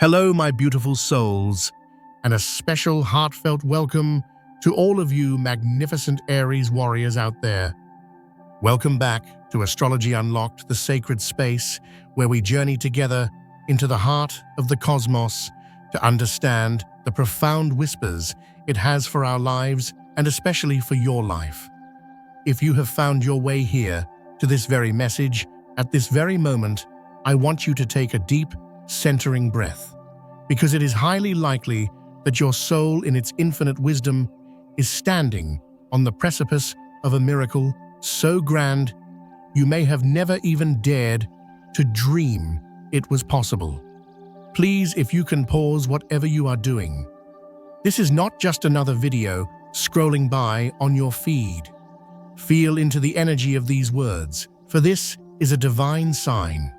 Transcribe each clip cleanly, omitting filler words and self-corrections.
Hello, my beautiful souls, and a special heartfelt welcome to all of you magnificent Aries warriors out there. Welcome back to Astrology Unlocked, the sacred space where we journey together into the heart of the cosmos to understand the profound whispers it has for our lives and especially for your life. If you have found your way here to this very message, at this very moment, I want you to take a deep, centering breath, because it is highly likely that your soul in its infinite wisdom is standing on the precipice of a miracle so grand you may have never even dared to dream it was possible. Please, if you can pause whatever you are doing. This is not just another video scrolling by on your feed. Feel into the energy of these words, for this is a divine sign.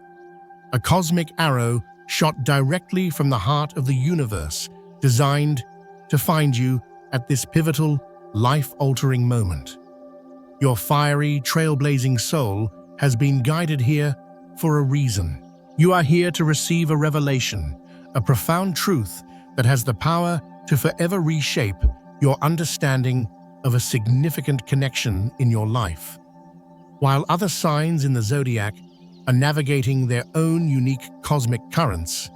A cosmic arrow shot directly from the heart of the universe, designed to find you at this pivotal, life-altering moment. Your fiery, trailblazing soul has been guided here for a reason. You are here to receive a revelation, a profound truth that has the power to forever reshape your understanding of a significant connection in your life. While other signs in the zodiac are navigating their own unique cosmic currents,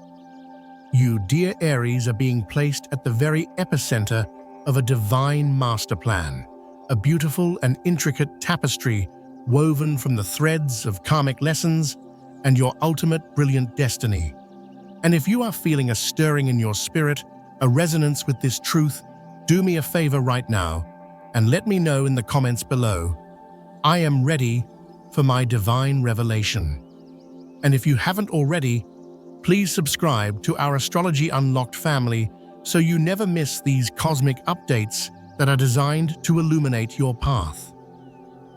you, dear Aries, are being placed at the very epicenter of a divine master plan, a beautiful and intricate tapestry woven from the threads of karmic lessons and your ultimate brilliant destiny. And if you are feeling a stirring in your spirit, a resonance with this truth, do me a favor right now and let me know in the comments below. I am ready for my divine revelation. And if you haven't already, please subscribe to our Astrology Unlocked family so you never miss these cosmic updates that are designed to illuminate your path.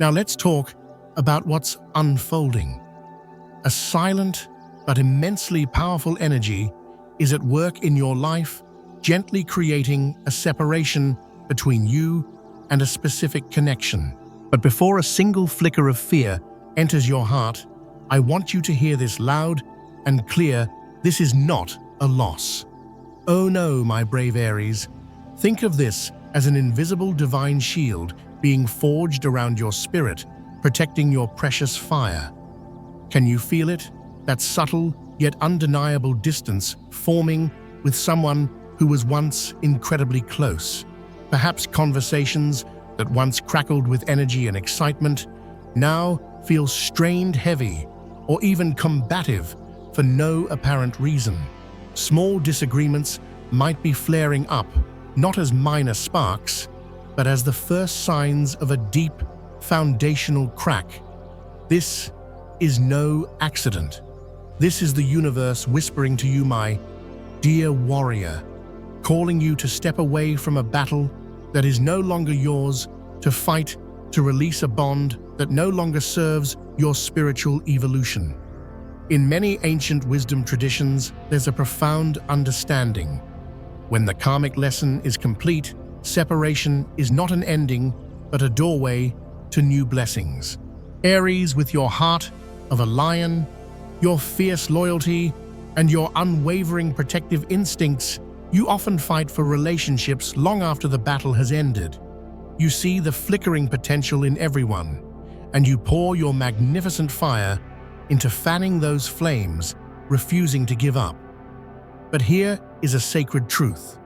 Now let's talk about what's unfolding. A silent but immensely powerful energy is at work in your life, gently creating a separation between you and a specific connection. But before a single flicker of fear enters your heart, I want you to hear this loud and clear: this is not a loss. Oh no, my brave Aries. Think of this as an invisible divine shield being forged around your spirit, protecting your precious fire. Can you feel it? That subtle yet undeniable distance forming with someone who was once incredibly close. Perhaps conversations that once crackled with energy and excitement now feel strained, heavy, or even combative for no apparent reason. Small disagreements might be flaring up, not as minor sparks, but as the first signs of a deep, foundational crack. This is no accident. This is the universe whispering to you, my dear warrior, calling you to step away from a battle that is no longer yours, to fight, to release a bond that no longer serves your spiritual evolution. In many ancient wisdom traditions, there's a profound understanding. When the karmic lesson is complete, separation is not an ending, but a doorway to new blessings. Aries, with your heart of a lion, your fierce loyalty, and your unwavering protective instincts, you often fight for relationships long after the battle has ended. You see the flickering potential in everyone, and you pour your magnificent fire into fanning those flames, refusing to give up. But here is a sacred truth.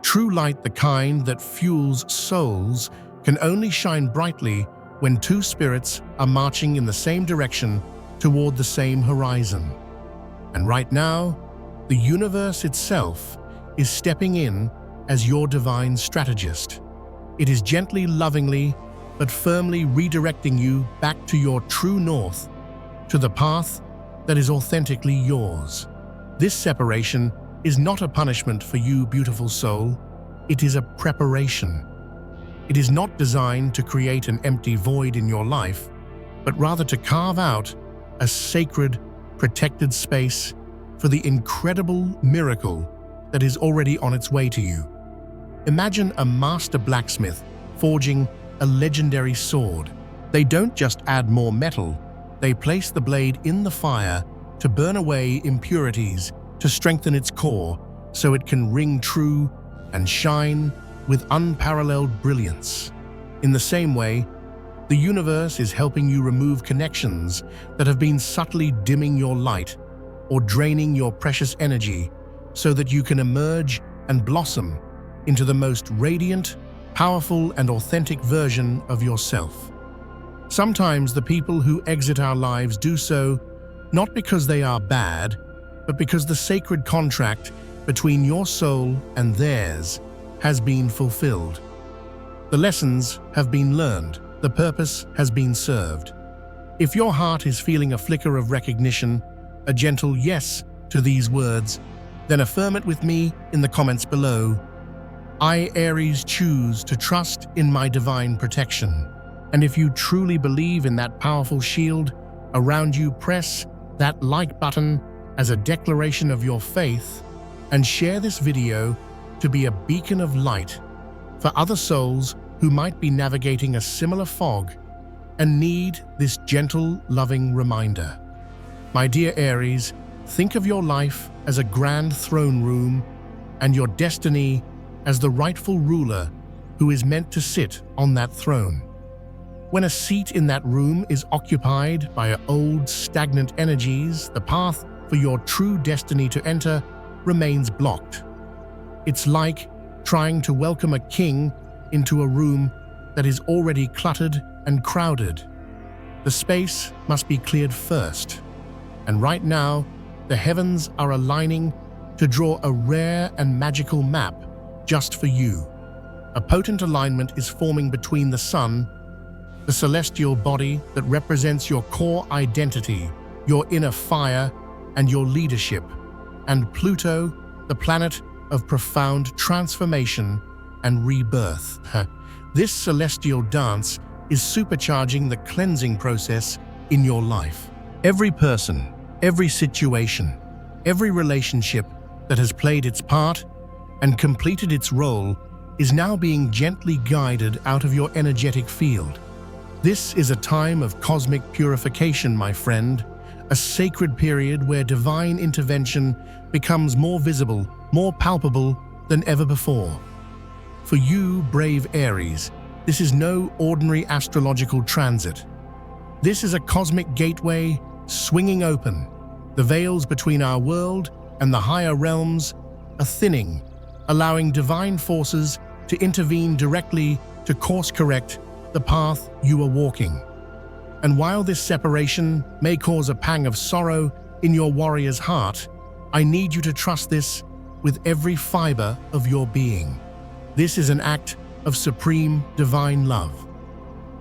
True light, the kind that fuels souls, can only shine brightly when two spirits are marching in the same direction toward the same horizon. And right now, the universe itself is stepping in as your divine strategist. It is gently, lovingly, but firmly redirecting you back to your true north, to the path that is authentically yours. This separation is not a punishment for you, beautiful soul. It is a preparation. It is not designed to create an empty void in your life, but rather to carve out a sacred, protected space for the incredible miracle that is already on its way to you. Imagine a master blacksmith forging a legendary sword. They don't just add more metal, they place the blade in the fire to burn away impurities, to strengthen its core so it can ring true and shine with unparalleled brilliance. In the same way, the universe is helping you remove connections that have been subtly dimming your light or draining your precious energy so that you can emerge and blossom into the most radiant, powerful, and authentic version of yourself. Sometimes the people who exit our lives do so not because they are bad, but because the sacred contract between your soul and theirs has been fulfilled. The lessons have been learned, the purpose has been served. If your heart is feeling a flicker of recognition, a gentle yes to these words, then affirm it with me in the comments below. I, Aries, choose to trust in my divine protection. And if you truly believe in that powerful shield around you, press that like button as a declaration of your faith and share this video to be a beacon of light for other souls who might be navigating a similar fog and need this gentle, loving reminder. My dear Aries, think of your life as a grand throne room and your destiny as the rightful ruler who is meant to sit on that throne. When a seat in that room is occupied by old, stagnant energies, the path for your true destiny to enter remains blocked. It's like trying to welcome a king into a room that is already cluttered and crowded. The space must be cleared first. And right now, the heavens are aligning to draw a rare and magical map just for you. A potent alignment is forming between the sun, the celestial body that represents your core identity, your inner fire, and your leadership, and Pluto, the planet of profound transformation and rebirth. This celestial dance is supercharging the cleansing process in your life. Every person, every situation, every relationship that has played its part and completed its role is now being gently guided out of your energetic field. This is a time of cosmic purification, my friend, a sacred period where divine intervention becomes more visible, more palpable than ever before. For you, brave Aries, this is no ordinary astrological transit. This is a cosmic gateway swinging open. The veils between our world and the higher realms are thinning, allowing divine forces to intervene directly to course-correct the path you are walking. And while this separation may cause a pang of sorrow in your warrior's heart, I need you to trust this with every fiber of your being. This is an act of supreme divine love.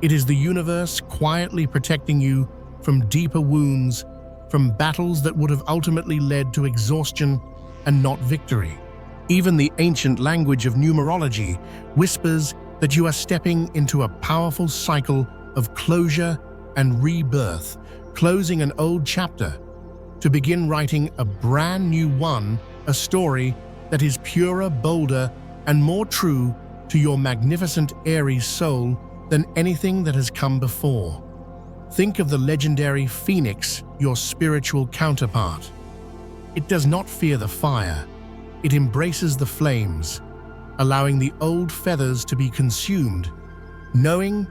It is the universe quietly protecting you from deeper wounds, from battles that would have ultimately led to exhaustion and not victory. Even the ancient language of numerology whispers that you are stepping into a powerful cycle of closure and rebirth, closing an old chapter to begin writing a brand new one, a story that is purer, bolder, and more true to your magnificent Aries soul than anything that has come before. Think of the legendary phoenix, your spiritual counterpart. It does not fear the fire. It embraces the flames, allowing the old feathers to be consumed, knowing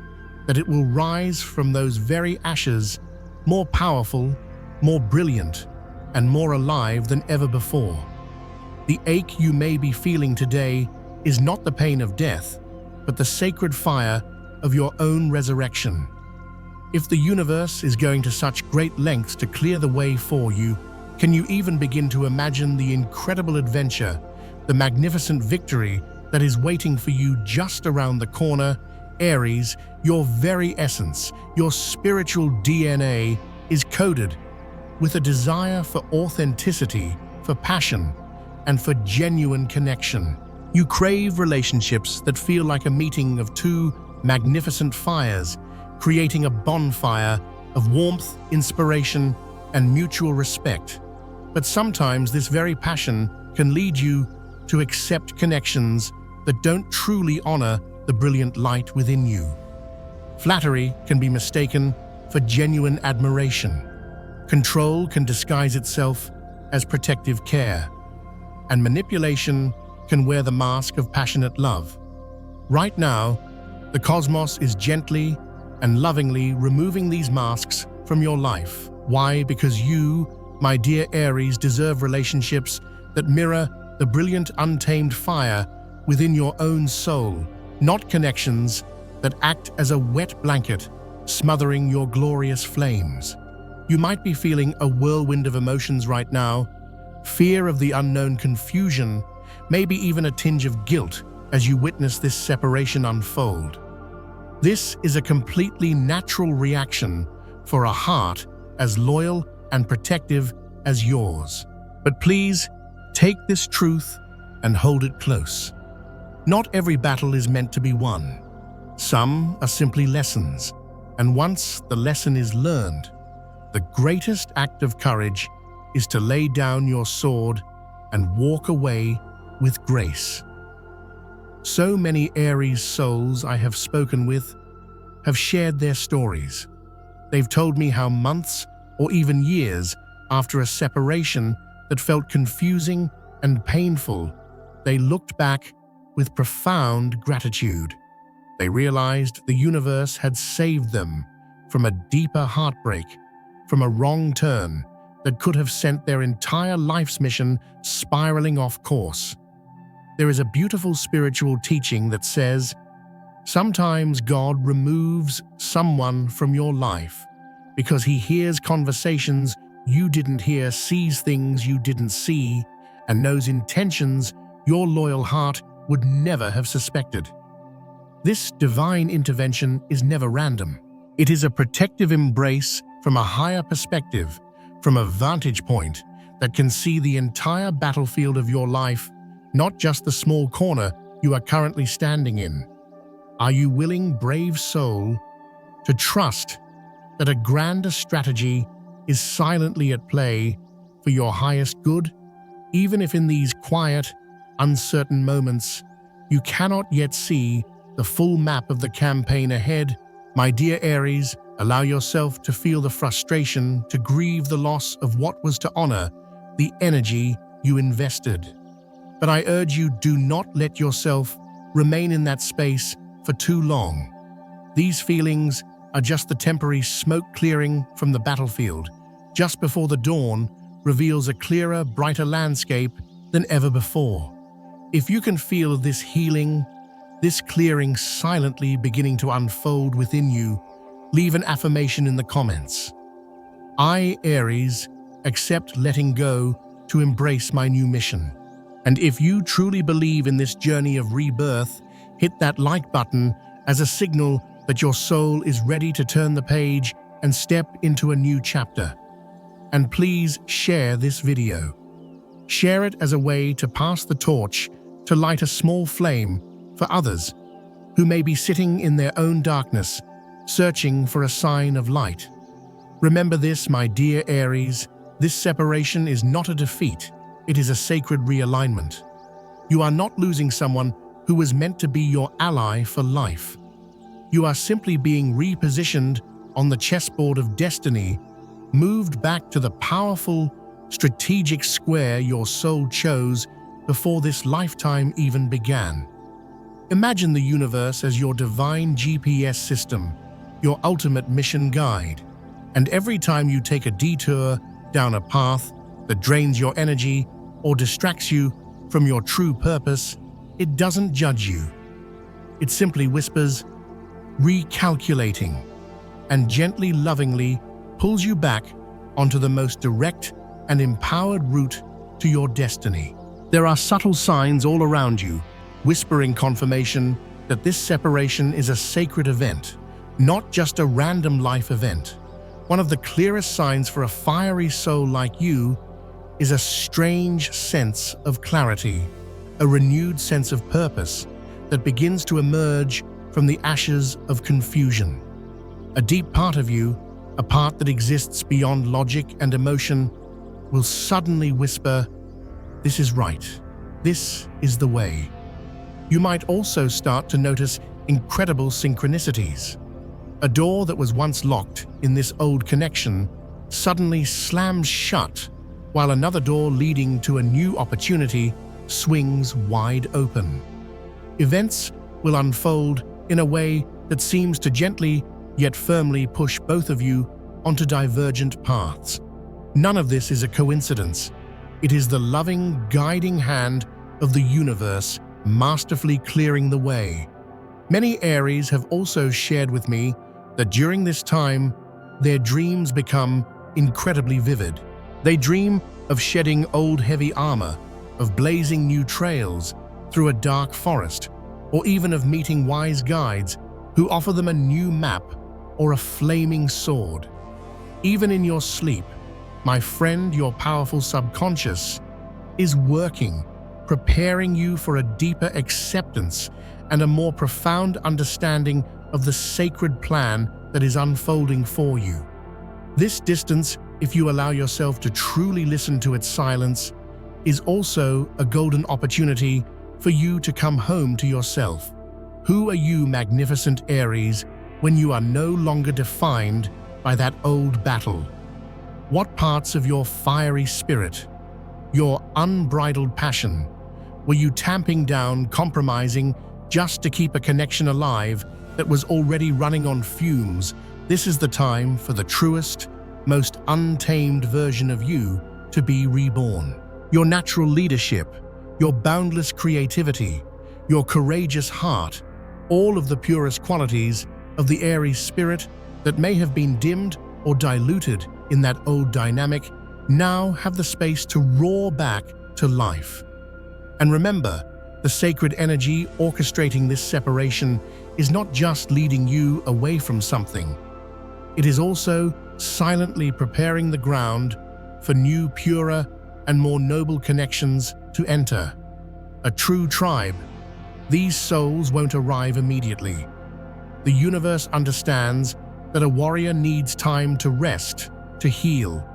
that it will rise from those very ashes more powerful, more brilliant, and more alive than ever before. The ache you may be feeling today is not the pain of death, but the sacred fire of your own resurrection. If the universe is going to such great lengths to clear the way for you, can you even begin to imagine the incredible adventure, the magnificent victory that is waiting for you just around the corner? Aries, your very essence, your spiritual DNA is coded with a desire for authenticity, for passion, and for genuine connection. You crave relationships that feel like a meeting of two magnificent fires, creating a bonfire of warmth, inspiration, and mutual respect. But sometimes this very passion can lead you to accept connections that don't truly honor the brilliant light within you. Flattery can be mistaken for genuine admiration. Control can disguise itself as protective care, and manipulation can wear the mask of passionate love. Right now, the cosmos is gently and lovingly removing these masks from your life. Why? Because you, my dear Aries, deserve relationships that mirror the brilliant, untamed fire within your own soul, not connections that act as a wet blanket smothering your glorious flames. You might be feeling a whirlwind of emotions right now, fear of the unknown, confusion, maybe even a tinge of guilt as you witness this separation unfold. This is a completely natural reaction for a heart as loyal and protective as yours. But please, take this truth and hold it close. Not every battle is meant to be won. Some are simply lessons, and once the lesson is learned, the greatest act of courage is to lay down your sword and walk away with grace. So many Aries souls I have spoken with have shared their stories. They've told me how months or even years after a separation that felt confusing and painful, they looked back with profound gratitude. They realized the universe had saved them from a deeper heartbreak, from a wrong turn that could have sent their entire life's mission spiraling off course. There is a beautiful spiritual teaching that says, sometimes God removes someone from your life because he hears conversations you didn't hear, sees things you didn't see, and knows intentions your loyal heart would never have suspected. This divine intervention is never random. It is a protective embrace from a higher perspective, from a vantage point that can see the entire battlefield of your life, not just the small corner you are currently standing in. Are you willing, brave soul, to trust that a grander strategy is silently at play for your highest good, even if in these quiet, uncertain moments you cannot yet see the full map of the campaign ahead? My dear Aries, allow yourself to feel the frustration, to grieve the loss of what was, to honor the energy you invested. But I urge you, do not let yourself remain in that space for too long. These feelings are just the temporary smoke clearing from the battlefield, just before the dawn reveals a clearer, brighter landscape than ever before. If you can feel this healing, this clearing silently beginning to unfold within you, leave an affirmation in the comments. I, Aries, accept letting go to embrace my new mission. And if you truly believe in this journey of rebirth, hit that like button as a signal that your soul is ready to turn the page and step into a new chapter. And please share this video. Share it as a way to pass the torch, to light a small flame for others who may be sitting in their own darkness, searching for a sign of light. Remember this, my dear Aries, this separation is not a defeat. It is a sacred realignment. You are not losing someone who was meant to be your ally for life. You are simply being repositioned on the chessboard of destiny, moved back to the powerful, strategic square your soul chose before this lifetime even began. Imagine the universe as your divine GPS system, your ultimate mission guide. And every time you take a detour down a path that drains your energy or distracts you from your true purpose, it doesn't judge you. It simply whispers, recalculating, and gently, lovingly pulls you back onto the most direct and empowered route to your destiny. There are subtle signs all around you, whispering confirmation that this separation is a sacred event, not just a random life event. One of the clearest signs for a fiery soul like you is a strange sense of clarity, a renewed sense of purpose that begins to emerge from the ashes of confusion. A deep part of you, a part that exists beyond logic and emotion, will suddenly whisper, "This is right. This is the way." You might also start to notice incredible synchronicities. A door that was once locked in this old connection suddenly slams shut while another door leading to a new opportunity swings wide open. Events will unfold in a way that seems to gently yet firmly push both of you onto divergent paths. None of this is a coincidence. It is the loving, guiding hand of the universe masterfully clearing the way. Many Aries have also shared with me that during this time, their dreams become incredibly vivid. They dream of shedding old heavy armor, of blazing new trails through a dark forest, or even of meeting wise guides who offer them a new map or a flaming sword. Even in your sleep, my friend, your powerful subconscious is working, preparing you for a deeper acceptance and a more profound understanding of the sacred plan that is unfolding for you. This distance, if you allow yourself to truly listen to its silence, is also a golden opportunity for you to come home to yourself. Who are you, magnificent Aries, when you are no longer defined by that old battle? What parts of your fiery spirit, your unbridled passion, were you tamping down, compromising, just to keep a connection alive that was already running on fumes? This is the time for the truest, most untamed version of you to be reborn. Your natural leadership, your boundless creativity, your courageous heart, all of the purest qualities of the Aries spirit that may have been dimmed or diluted in that old dynamic now have the space to roar back to life. And remember, the sacred energy orchestrating this separation is not just leading you away from something. It is also silently preparing the ground for new, purer, and more noble connections to enter. A true tribe. These souls won't arrive immediately. The universe understands that a warrior needs time to rest, to heal,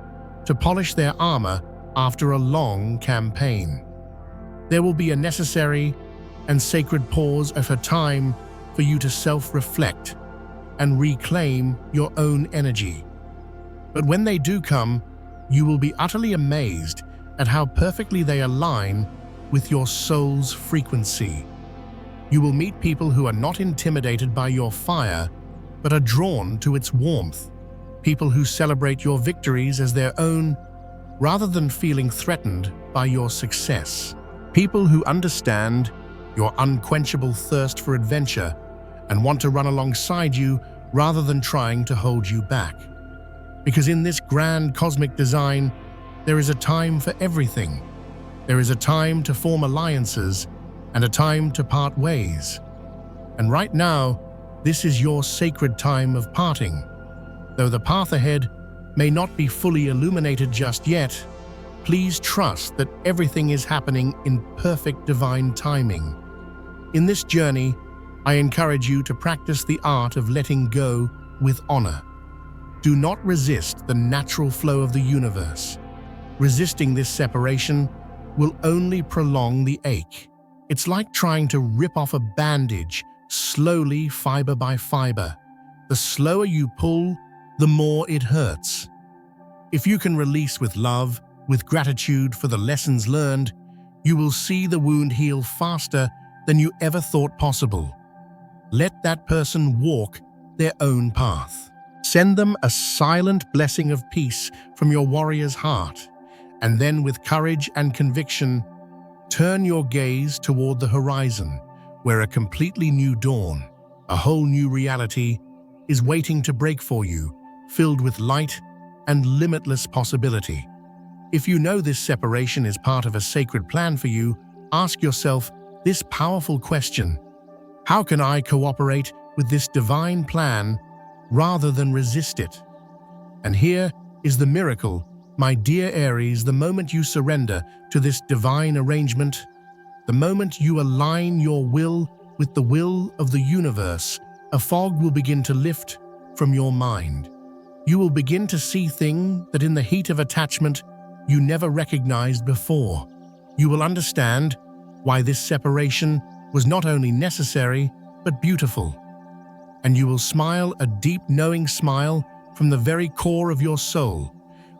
to polish their armor after a long campaign. There will be a necessary and sacred pause of a time for you to self-reflect and reclaim your own energy. But when they do come, you will be utterly amazed at how perfectly they align with your soul's frequency. You will meet people who are not intimidated by your fire, but are drawn to its warmth. People who celebrate your victories as their own, rather than feeling threatened by your success. People who understand your unquenchable thirst for adventure and want to run alongside you rather than trying to hold you back. Because in this grand cosmic design, there is a time for everything. There is a time to form alliances and a time to part ways. And right now, this is your sacred time of parting. Though the path ahead may not be fully illuminated just yet, please trust that everything is happening in perfect divine timing. In this journey, I encourage you to practice the art of letting go with honor. Do not resist the natural flow of the universe. Resisting this separation will only prolong the ache. It's like trying to rip off a bandage, slowly, fiber by fiber. The slower you pull, the more it hurts. If you can release with love, with gratitude for the lessons learned, you will see the wound heal faster than you ever thought possible. Let that person walk their own path. Send them a silent blessing of peace from your warrior's heart, and then with courage and conviction, turn your gaze toward the horizon, where a completely new dawn, a whole new reality, is waiting to break for you, filled with light and limitless possibility. If you know this separation is part of a sacred plan for you, ask yourself this powerful question: how can I cooperate with this divine plan rather than resist it? And here is the miracle, my dear Aries. The moment you surrender to this divine arrangement, the moment you align your will with the will of the universe, a fog will begin to lift from your mind. You will begin to see things that in the heat of attachment you never recognized before. You will understand why this separation was not only necessary, but beautiful. And you will smile a deep, knowing smile from the very core of your soul,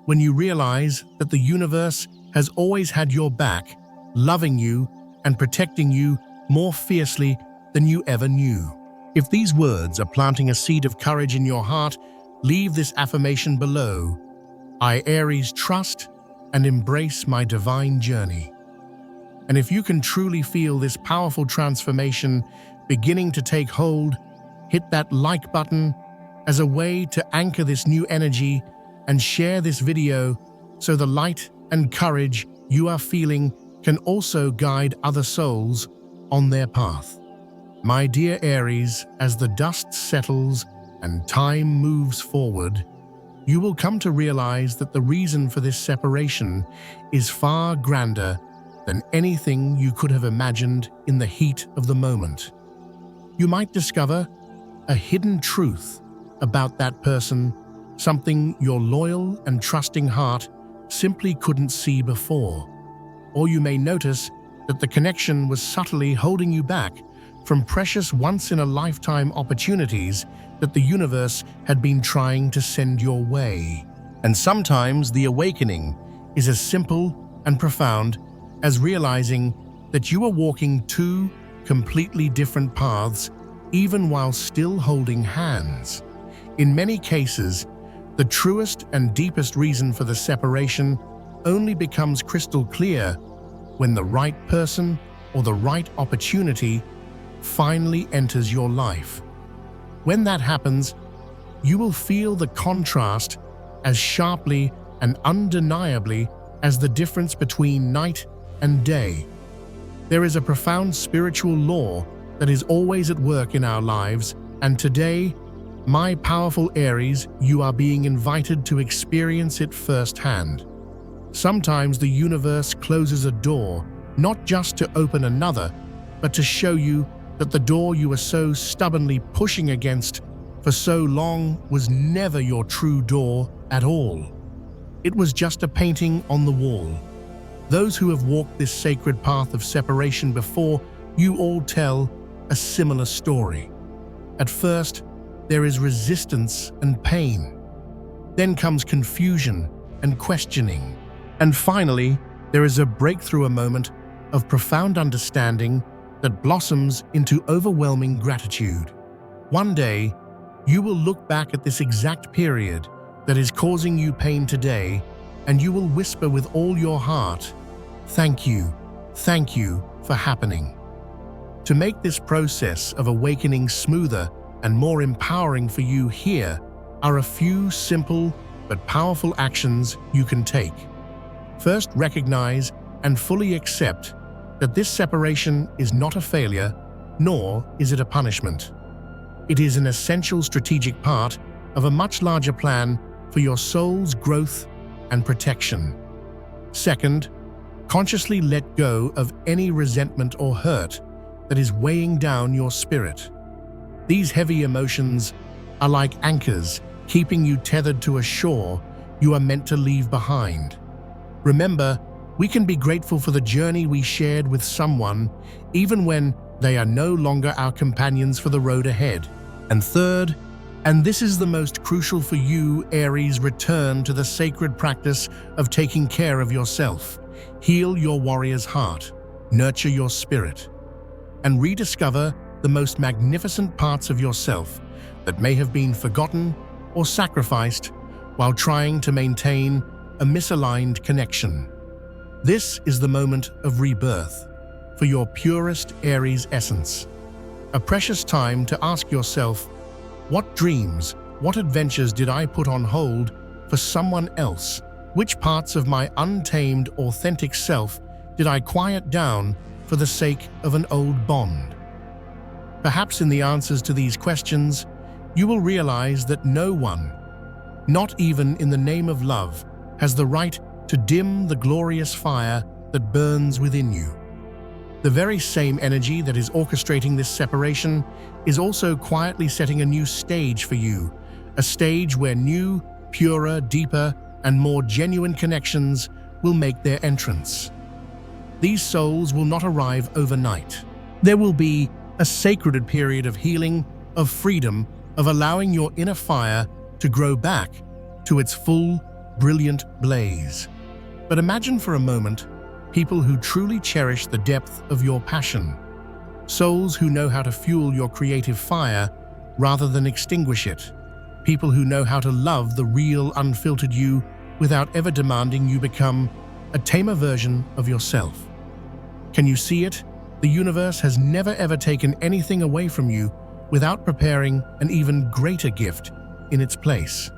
when you realize that the universe has always had your back, loving you and protecting you more fiercely than you ever knew. If these words are planting a seed of courage in your heart, leave this affirmation below. I, Aries, trust and embrace my divine journey. And if you can truly feel this powerful transformation beginning to take hold, hit that like button as a way to anchor this new energy and share this video so the light and courage you are feeling can also guide other souls on their path. My dear Aries, as the dust settles and time moves forward, you will come to realize that the reason for this separation is far grander than anything you could have imagined in the heat of the moment. You might discover a hidden truth about that person, something your loyal and trusting heart simply couldn't see before. Or you may notice that the connection was subtly holding you back from precious once-in-a-lifetime opportunities that the universe had been trying to send your way. And sometimes the awakening is as simple and profound as realizing that you are walking two completely different paths, even while still holding hands. In many cases, the truest and deepest reason for the separation only becomes crystal clear when the right person or the right opportunity finally enters your life. When that happens, you will feel the contrast as sharply and undeniably as the difference between night and day. There is a profound spiritual law that is always at work in our lives, and today, my powerful Aries, you are being invited to experience it firsthand. Sometimes the universe closes a door, not just to open another, but to show you that the door you were so stubbornly pushing against for so long was never your true door at all. It was just a painting on the wall. Those who have walked this sacred path of separation before you all tell a similar story. At first, there is resistance and pain. Then comes confusion and questioning. And finally, there is a breakthrough, a moment of profound understanding that blossoms into overwhelming gratitude. One day, you will look back at this exact period that is causing you pain today, and you will whisper with all your heart, thank you for happening. To make this process of awakening smoother and more empowering for you, here are a few simple but powerful actions you can take. First, recognize and fully accept that this separation is not a failure, nor is it a punishment. It is an essential strategic part of a much larger plan for your soul's growth and protection. Second, consciously let go of any resentment or hurt that is weighing down your spirit. These heavy emotions are like anchors keeping you tethered to a shore you are meant to leave behind. Remember, we can be grateful for the journey we shared with someone, even when they are no longer our companions for the road ahead. And third, and this is the most crucial for you, Aries, return to the sacred practice of taking care of yourself. Heal your warrior's heart, nurture your spirit, and rediscover the most magnificent parts of yourself that may have been forgotten or sacrificed while trying to maintain a misaligned connection. This is the moment of rebirth for your purest Aries essence. A precious time to ask yourself, what dreams, what adventures did I put on hold for someone else? Which parts of my untamed, authentic self did I quiet down for the sake of an old bond? Perhaps in the answers to these questions, you will realize that no one, not even in the name of love, has the right to dim the glorious fire that burns within you. The very same energy that is orchestrating this separation is also quietly setting a new stage for you, a stage where new, purer, deeper, and more genuine connections will make their entrance. These souls will not arrive overnight. There will be a sacred period of healing, of freedom, of allowing your inner fire to grow back to its full, brilliant blaze. But imagine for a moment people who truly cherish the depth of your passion. Souls who know how to fuel your creative fire rather than extinguish it. People who know how to love the real, unfiltered you without ever demanding you become a tamer version of yourself. Can you see it? The universe has never ever taken anything away from you without preparing an even greater gift in its place.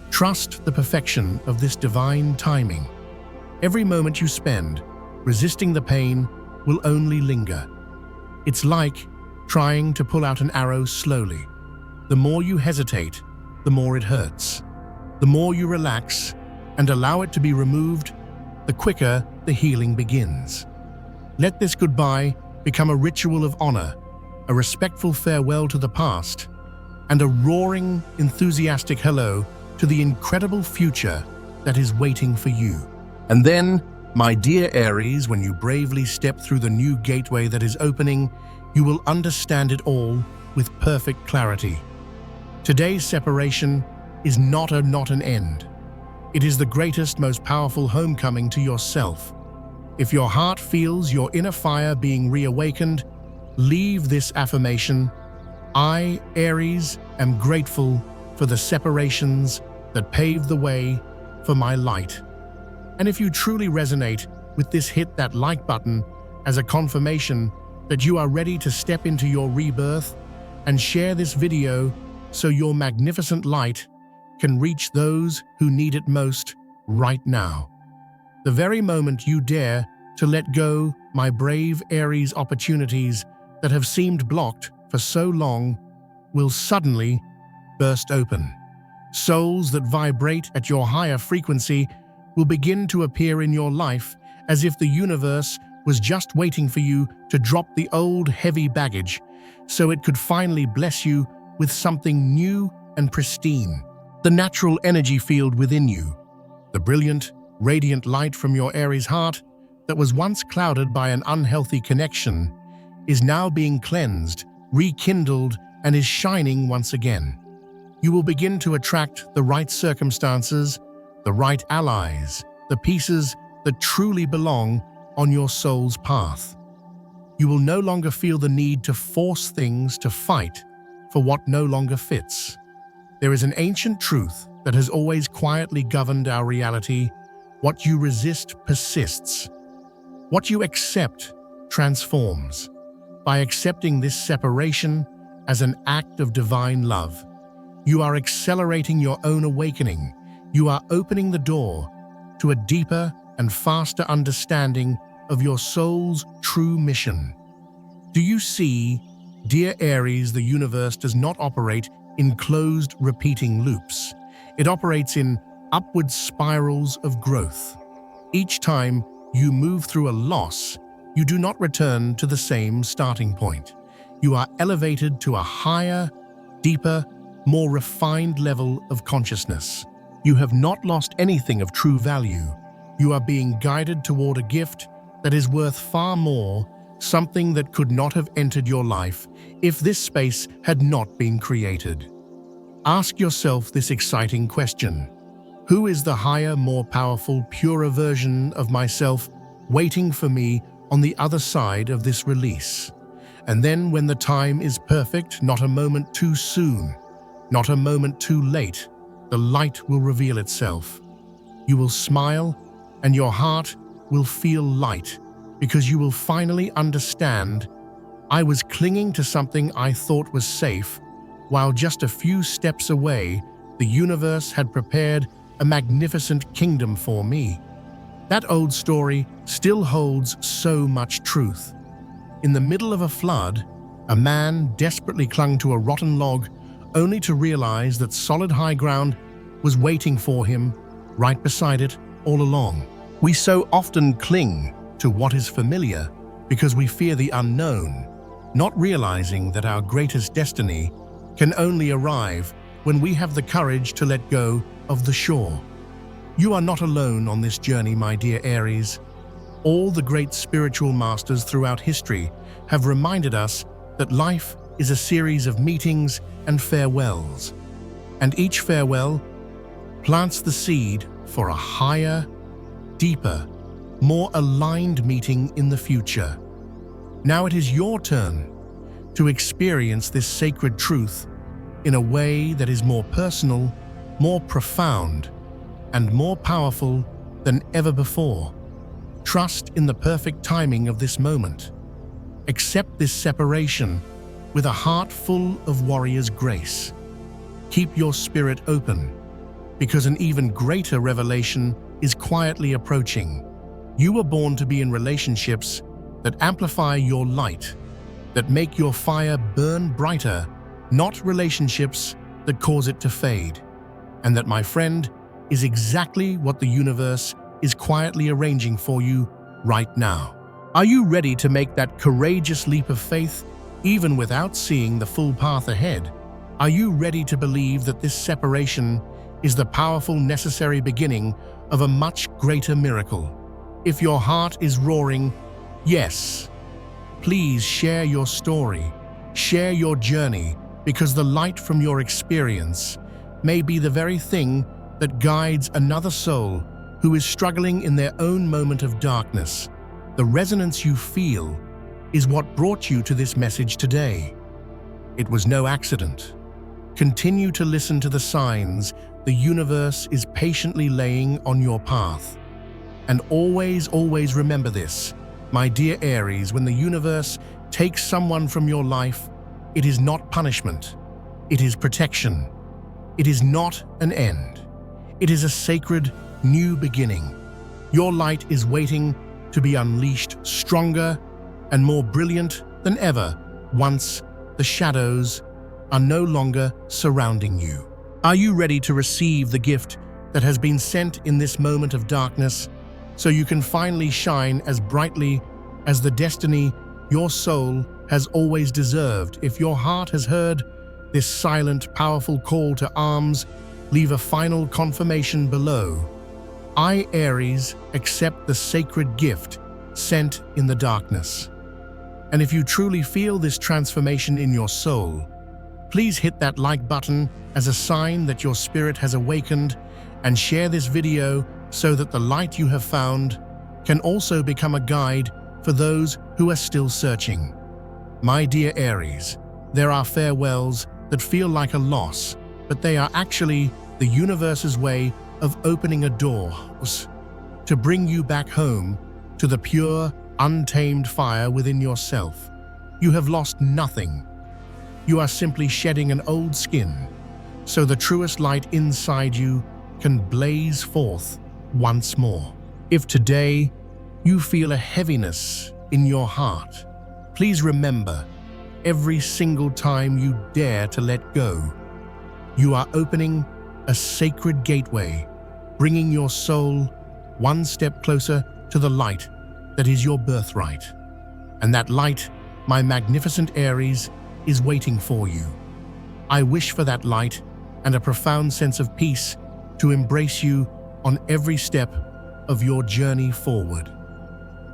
Trust the perfection of this divine timing. Every moment you spend resisting the pain will only linger. It's like trying to pull out an arrow slowly. The more you hesitate, the more it hurts. The more you relax and allow it to be removed, the quicker the healing begins. Let this goodbye become a ritual of honor, a respectful farewell to the past, and a roaring, enthusiastic hello to the incredible future that is waiting for you. And then, my dear Aries, when you bravely step through the new gateway that is opening, you will understand it all with perfect clarity. Today's separation is not an end. It is the greatest, most powerful homecoming to yourself. If your heart feels your inner fire being reawakened, leave this affirmation: I, Aries, am grateful for the separations that paved the way for my light. And if you truly resonate with this, hit that like button as a confirmation that you are ready to step into your rebirth, and share this video so your magnificent light can reach those who need it most right now. The very moment you dare to let go, my brave Aries, opportunities that have seemed blocked for so long will suddenly burst open. Souls that vibrate at your higher frequency will begin to appear in your life as if the universe was just waiting for you to drop the old heavy baggage so it could finally bless you with something new and pristine. The natural energy field within you, the brilliant, radiant light from your Aries heart that was once clouded by an unhealthy connection, is now being cleansed, rekindled, and is shining once again. You will begin to attract the right circumstances, the right allies, the pieces that truly belong on your soul's path. You will no longer feel the need to force things to fight for what no longer fits. There is an ancient truth that has always quietly governed our reality: what you resist persists. What you accept transforms. By accepting this separation as an act of divine love, you are accelerating your own awakening. You are opening the door to a deeper and faster understanding of your soul's true mission. Do you see, dear Aries, the universe does not operate in closed, repeating loops. It operates in upward spirals of growth. Each time you move through a loss, you do not return to the same starting point. You are elevated to a higher, deeper, more refined level of consciousness. You have not lost anything of true value. You are being guided toward a gift that is worth far more, something that could not have entered your life if this space had not been created. Ask yourself this exciting question: who is the higher, more powerful, purer version of myself waiting for me on the other side of this release? And then, when the time is perfect, not a moment too soon, not a moment too late, the light will reveal itself. You will smile, and your heart will feel light, because you will finally understand: I was clinging to something I thought was safe, while just a few steps away, the universe had prepared a magnificent kingdom for me. That old story still holds so much truth. In the middle of a flood, a man desperately clung to a rotten log, only to realize that solid high ground was waiting for him right beside it all along. We so often cling to what is familiar because we fear the unknown, not realizing that our greatest destiny can only arrive when we have the courage to let go of the shore. You are not alone on this journey, my dear Aries. All the great spiritual masters throughout history have reminded us that life is a series of meetings and farewells, and each farewell plants the seed for a higher, deeper, more aligned meeting in the future. Now it is your turn to experience this sacred truth in a way that is more personal, more profound, and more powerful than ever before. Trust in the perfect timing of this moment. Accept this separation with a heart full of warrior's grace. Keep your spirit open, because an even greater revelation is quietly approaching. You were born to be in relationships that amplify your light, that make your fire burn brighter, not relationships that cause it to fade. And that, my friend, is exactly what the universe is quietly arranging for you right now. Are you ready to make that courageous leap of faith, even without seeing the full path ahead? Are you ready to believe that this separation is the powerful, necessary beginning of a much greater miracle? If your heart is roaring, yes, please share your story, share your journey, because the light from your experience may be the very thing that guides another soul who is struggling in their own moment of darkness. The resonance you feel is what brought you to this message today. It was no accident. Continue to listen to the signs the universe is patiently laying on your path. And always, always remember this, my dear Aries: when the universe takes someone from your life, it is not punishment. It is protection. It is not an end. It is a sacred new beginning. Your light is waiting to be unleashed, stronger and more brilliant than ever, once the shadows are no longer surrounding you. Are you ready to receive the gift that has been sent in this moment of darkness, so you can finally shine as brightly as the destiny your soul has always deserved? If your heart has heard this silent, powerful call to arms, leave a final confirmation below. I, Aries, accept the sacred gift sent in the darkness. And if you truly feel this transformation in your soul, please hit that like button as a sign that your spirit has awakened, and share this video so that the light you have found can also become a guide for those who are still searching. My dear Aries, there are farewells that feel like a loss, but they are actually the universe's way of opening a door to bring you back home to the pure, untamed fire within yourself. You have lost nothing. You are simply shedding an old skin, so the truest light inside you can blaze forth once more. If today you feel a heaviness in your heart, please remember, every single time you dare to let go, you are opening a sacred gateway, bringing your soul one step closer to the light that is your birthright. And that light, my magnificent Aries, is waiting for you. I wish for that light and a profound sense of peace to embrace you on every step of your journey forward.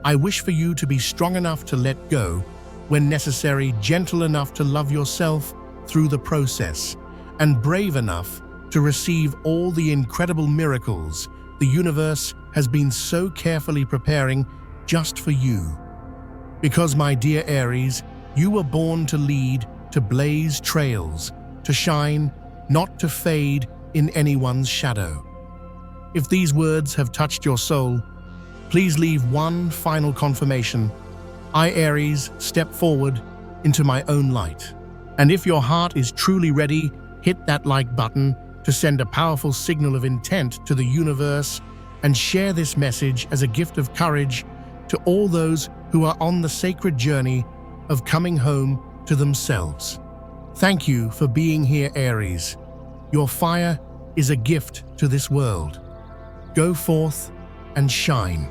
I wish for you to be strong enough to let go when necessary, gentle enough to love yourself through the process, and brave enough to receive all the incredible miracles the universe has been so carefully preparing just for you. Because, my dear Aries, you were born to lead, to blaze trails, to shine, not to fade in anyone's shadow. If these words have touched your soul, please leave one final confirmation. I, Aries, step forward into my own light. And if your heart is truly ready, hit that like button to send a powerful signal of intent to the universe, and share this message as a gift of courage to all those who are on the sacred journey of coming home to themselves. Thank you for being here, Aries. Your fire is a gift to this world. Go forth and shine.